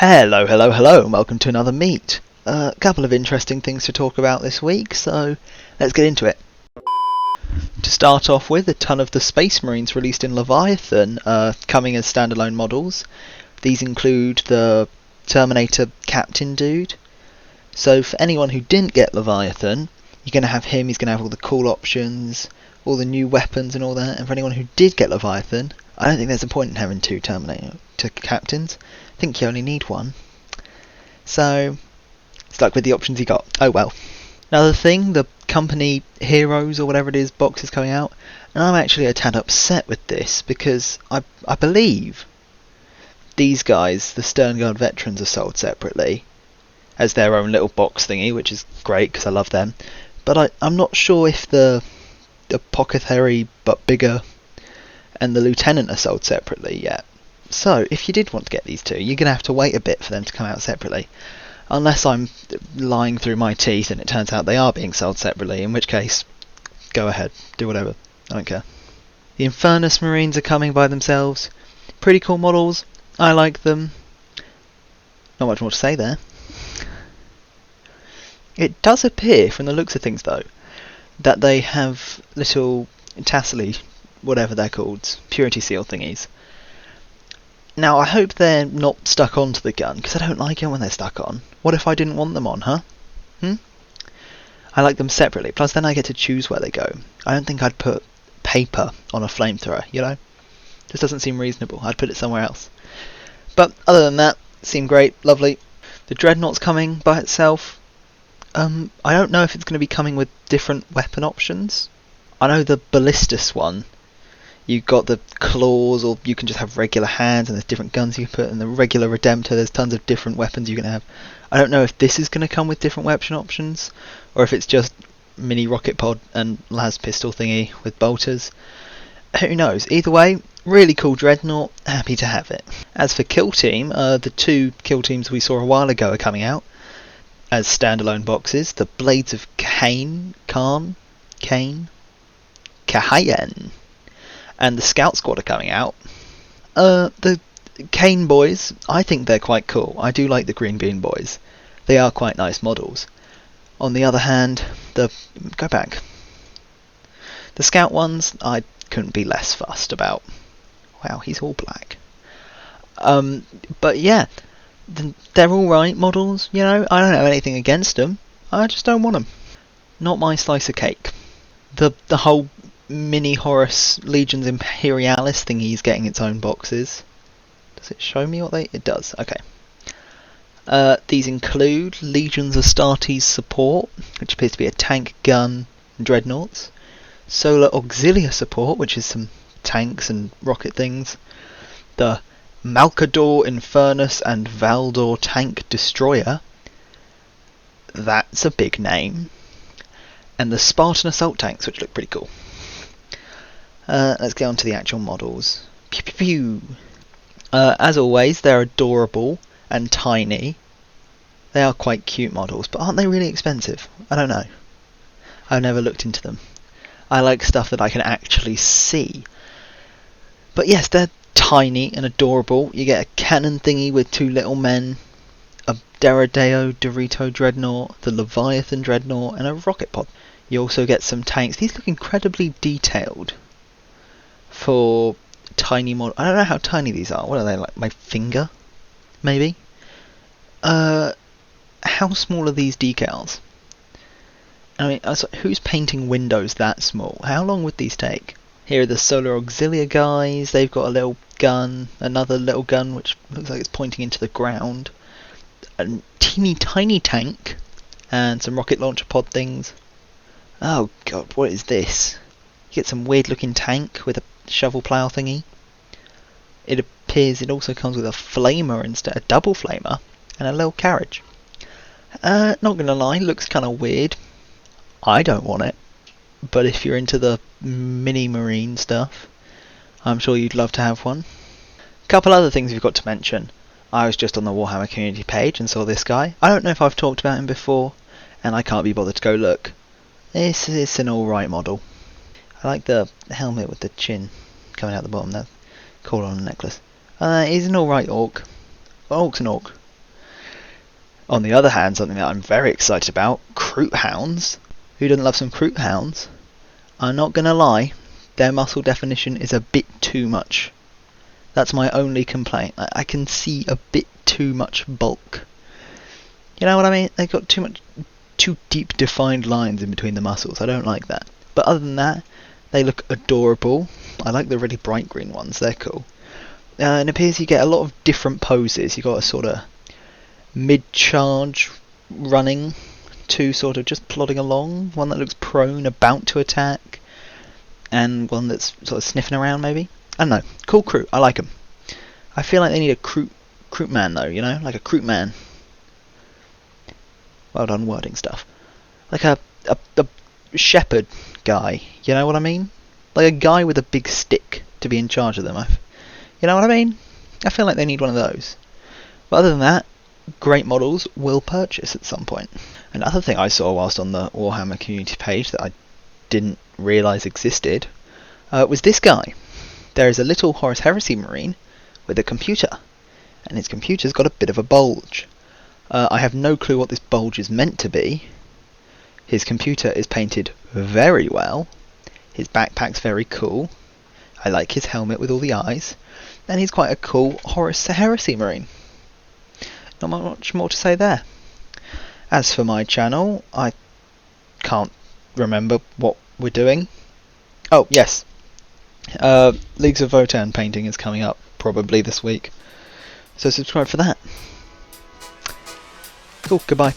Hello, hello, hello, and welcome to another Meet. A couple of interesting things to talk about this week, so let's get into it. To start off with, a ton of the Space Marines released in Leviathan are coming as standalone models. These include the Terminator Captain dude. So for anyone who didn't get Leviathan, you're going to have him, he's going to have all the cool options, all the new weapons and all that. And for anyone who did get Leviathan, I don't think there's a point in having two Terminator Captains. I think you only need one. So, stuck with the options you got. Oh well. Another thing, the company Heroes or whatever it is box is coming out, and I'm actually a tad upset with this because I believe these guys, the Stern Guard veterans, are sold separately as their own little box thingy, which is great because I love them. But I'm not sure if the Apothecary but bigger and the Lieutenant are sold separately yet. So, if you did want to get these two, you're going to have to wait a bit for them to come out separately. Unless I'm lying through my teeth and it turns out they are being sold separately, in which case, go ahead, do whatever, I don't care. The Infernus Marines are coming by themselves. Pretty cool models, I like them. Not much more to say there. It does appear, from the looks of things though, that they have little tassely, whatever they're called, purity seal thingies. Now, I hope they're not stuck onto the gun, because I don't like it when they're stuck on. What if I didn't want them on, huh? I like them separately, plus then I get to choose where they go. I don't think I'd put paper on a flamethrower, you know? This doesn't seem reasonable. I'd put it somewhere else. But other than that, seemed great, lovely. The Dreadnought's coming by itself. I don't know if it's going to be coming with different weapon options. I know the Ballistus one, you've got the claws, or you can just have regular hands, and there's different guns you can put, and the regular Redemptor, there's tons of different weapons you can have. I don't know if this is going to come with different weapon options, or if it's just mini rocket pod and las pistol thingy with bolters. Who knows? Either way, really cool Dreadnought, happy to have it. As for Kill Team, the two Kill Teams we saw a while ago are coming out as standalone boxes. The Blades of Cain, and the Scout Squad are coming out. The Kane boys, I think they're quite cool. I do like the Green Bean boys. They are quite nice models. On the other hand, the Scout ones, I couldn't be less fussed about. Wow, he's all black. But yeah, they're alright models, you know. I don't have anything against them. I just don't want them. Not my slice of cake. The whole Mini Horus Legions Imperialis thing, he's getting its own boxes. Does it show me what it does? Okay. These include Legions Astartes Support, which appears to be a tank, gun, and dreadnoughts. Solar Auxilia Support, which is some tanks and rocket things. The Malcador Infernus and Valdor Tank Destroyer. That's a big name. And the Spartan Assault Tanks, which look pretty cool. Let's get on to the actual models. Pew pew pew. As always, they're adorable and tiny. They are quite cute models, but aren't they really expensive? I don't know. I've never looked into them. I like stuff that I can actually see. But yes, they're tiny and adorable. You get a cannon thingy with two little men, a Deradeo Dorito Dreadnought, the Leviathan Dreadnought, and a rocket pod. You also get some tanks. These look incredibly detailed for tiny model. I don't know how tiny these are. What are they, like my finger? Maybe? How small are these decals? I mean, who's painting windows that small? How long would these take? Here are the Solar Auxilia guys. They've got a little gun, another little gun which looks like it's pointing into the ground. A teeny tiny tank, and some rocket launcher pod things. Oh god, what is this? You get some weird looking tank with a shovel plough thingy. It appears it also comes with a flamer instead, a double flamer, and a little carriage. Not gonna lie, looks kind of weird. I don't want it, but if you're into the mini marine stuff, I'm sure you'd love to have one. A couple other things we've got to mention. I was just on the Warhammer community page and saw this guy. I don't know if I've talked about him before, and I can't be bothered to go look. This is an alright model. I like the helmet with the chin coming out the bottom. That's cool on a necklace. He's an alright orc. Orc's an orc. On the other hand, something that I'm very excited about, Croot Hounds. Who doesn't love some Croot Hounds? I'm not going to lie, their muscle definition is a bit too much. That's my only complaint. I can see a bit too much bulk. You know what I mean? They've got too deep defined lines in between the muscles. I don't like that. But other than that, they look adorable. I like the really bright green ones. They're cool. And it appears you get a lot of different poses. You've got a sort of mid-charge running, two sort of just plodding along, one that looks prone, about to attack, and one that's sort of sniffing around maybe. I don't know. Cool Croot. I like them. I feel like they need a Croot man though, you know? Like a Croot man. Well done wording stuff. Like a shepherd guy, you know what I mean? Like a guy with a big stick to be in charge of them. You know what I mean? I feel like they need one of those. But other than that, great models, will purchase at some point. Another thing I saw whilst on the Warhammer community page that I didn't realise existed was this guy. There is a little Horus Heresy Marine with a computer, and his computer's got a bit of a bulge. I have no clue what this bulge is meant to be. His computer is painted very well. His backpack's very cool. I like his helmet with all the eyes. And he's quite a cool Horus Heresy Marine. Not much more to say there. As for my channel, I can't remember what we're doing. Oh, yes. Leagues of Votan painting is coming up probably this week. So subscribe for that. Cool, goodbye.